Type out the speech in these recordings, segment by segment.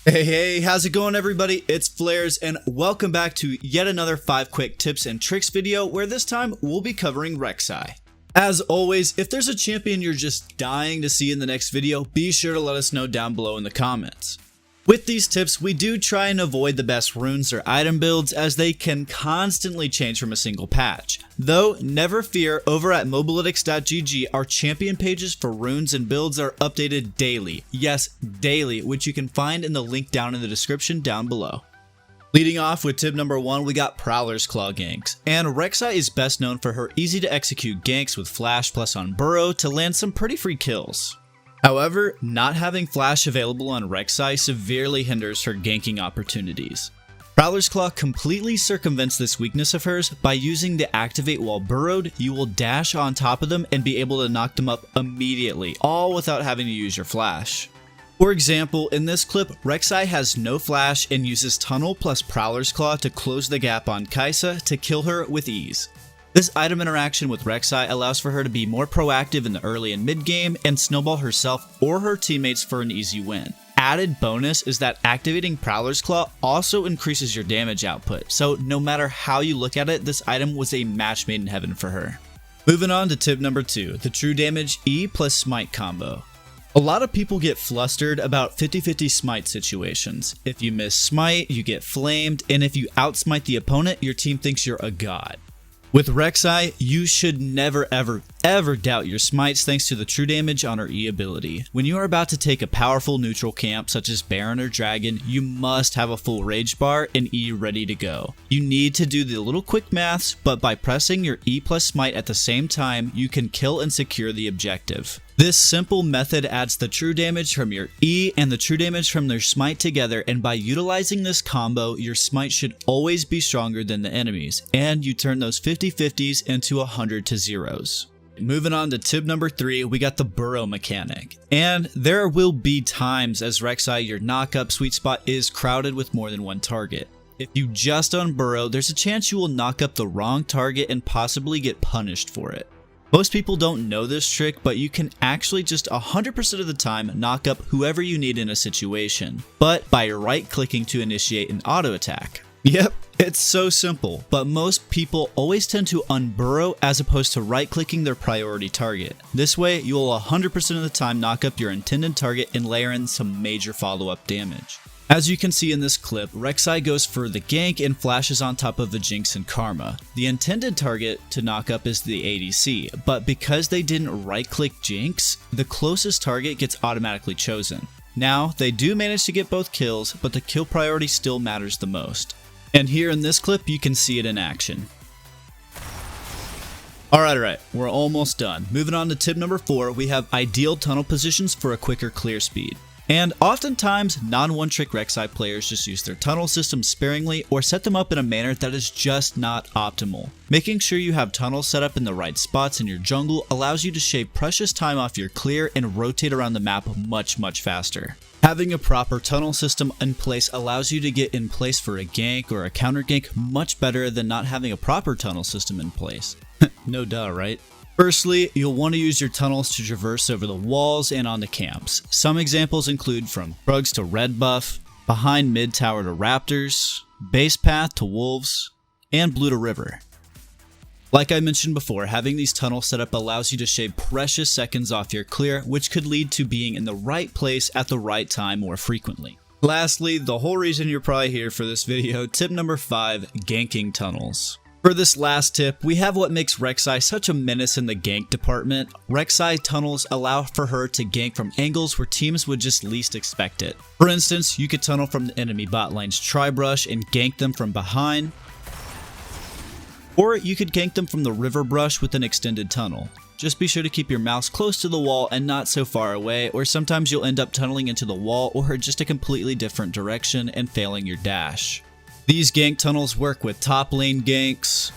Hey, how's it going everybody? It's Flares and welcome back to yet another 5 quick tips and tricks video where this time we'll be covering Rek'Sai. As always, if there's a champion you're just dying to see in the next video, be sure to let us know down below in the comments. With these tips, we do try and avoid the best runes or item builds as they can constantly change from a single patch. Though, never fear, over at Mobalytics.gg, our champion pages for runes and builds are updated daily. Yes, daily, which you can find in the link down in the description down below. Leading off with tip number 1, we got Prowlers Claw ganks. And Rek'Sai is best known for her easy to execute ganks with Flash plus on Borough to land some pretty free kills. However, not having Flash available on Rek'Sai severely hinders her ganking opportunities. Prowler's Claw completely circumvents this weakness of hers by using the activate while burrowed. You will dash on top of them and be able to knock them up immediately, all without having to use your Flash. For example, in this clip, Rek'Sai has no Flash and uses Tunnel plus Prowler's Claw to close the gap on Kai'Sa to kill her with ease. This item interaction with Rek'Sai allows for her to be more proactive in the early and mid game and snowball herself or her teammates for an easy win. Added bonus is that activating Prowler's Claw also increases your damage output, so no matter how you look at it, this item was a match made in heaven for her. Moving on to tip number 2, the true damage E plus Smite combo. A lot of people get flustered about 50-50 Smite situations. If you miss Smite, you get flamed, and if you outsmite the opponent, your team thinks you're a god. With Rek'Sai, you should never ever doubt your smites thanks to the true damage on her E ability. When you are about to take a powerful neutral camp such as Baron or Dragon, you must have a full rage bar and E ready to go. You need to do the little quick maths, but by pressing your E plus smite at the same time, you can kill and secure the objective. This simple method adds the true damage from your E and the true damage from their smite together, and by utilizing this combo, your smite should always be stronger than the enemies, and you turn those 50-50s into 100 to zeros. Moving on to tip number 3, we got the Borough Mechanic. And there will be times as Rek'Sai your knock-up sweet spot is crowded with more than one target. If you just unburrow, there's a chance you will knock up the wrong target and possibly get punished for it. Most people don't know this trick, but you can actually just 100% of the time knock up whoever you need in a situation, but by right-clicking to initiate an auto attack. Yep, it's so simple, but most people always tend to unburrow as opposed to right-clicking their priority target. This way, you will 100% of the time knock up your intended target and layer in some major follow-up damage. As you can see in this clip, Rek'Sai goes for the gank and flashes on top of the Jinx and Karma. The intended target to knock up is the ADC, but because they didn't right-click Jinx, the closest target gets automatically chosen. Now, they do manage to get both kills, but the kill priority still matters the most. And here in this clip, you can see it in action. Alright, we're almost done. Moving on to tip number 4, we have ideal tunnel positions for a quicker clear speed. And oftentimes, non-one-trick Rek'Sai players just use their tunnel systems sparingly or set them up in a manner that is just not optimal. Making sure you have tunnels set up in the right spots in your jungle allows you to shave precious time off your clear and rotate around the map much faster. Having a proper tunnel system in place allows you to get in place for a gank or a counter gank much better than not having a proper tunnel system in place. No duh, right? Firstly, you'll want to use your tunnels to traverse over the walls and onto camps. Some examples include from Krugs to Red Buff, behind mid tower to Raptors, base path to Wolves, and blue to River. Like I mentioned before, having these tunnels set up allows you to shave precious seconds off your clear, which could lead to being in the right place at the right time more frequently. Lastly, the whole reason you're probably here for this video, tip number 5, ganking tunnels. For this last tip, we have what makes Rek'Sai such a menace in the gank department. Rek'Sai tunnels allow for her to gank from angles where teams would just least expect it. For instance, you could tunnel from the enemy bot lane's tri-brush and gank them from behind, or you could gank them from the river brush with an extended tunnel. Just be sure to keep your mouse close to the wall and not so far away, or sometimes you'll end up tunneling into the wall or just a completely different direction and failing your dash. These gank tunnels work with top lane ganks,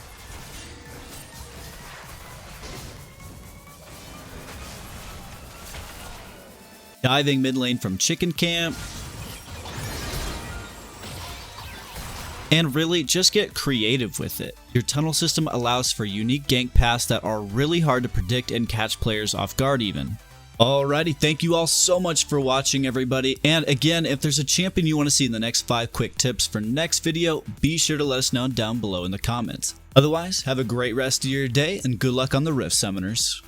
diving mid lane from chicken camp, and really just get creative with it. Your tunnel system allows for unique gank paths that are really hard to predict and catch players off guard even. Alrighty, thank you all so much for watching, everybody. And again, if there's a champion you want to see in the next 5 quick tips for next video, be sure to let us know down below in the comments. Otherwise, have a great rest of your day and good luck on the Rift Summoners.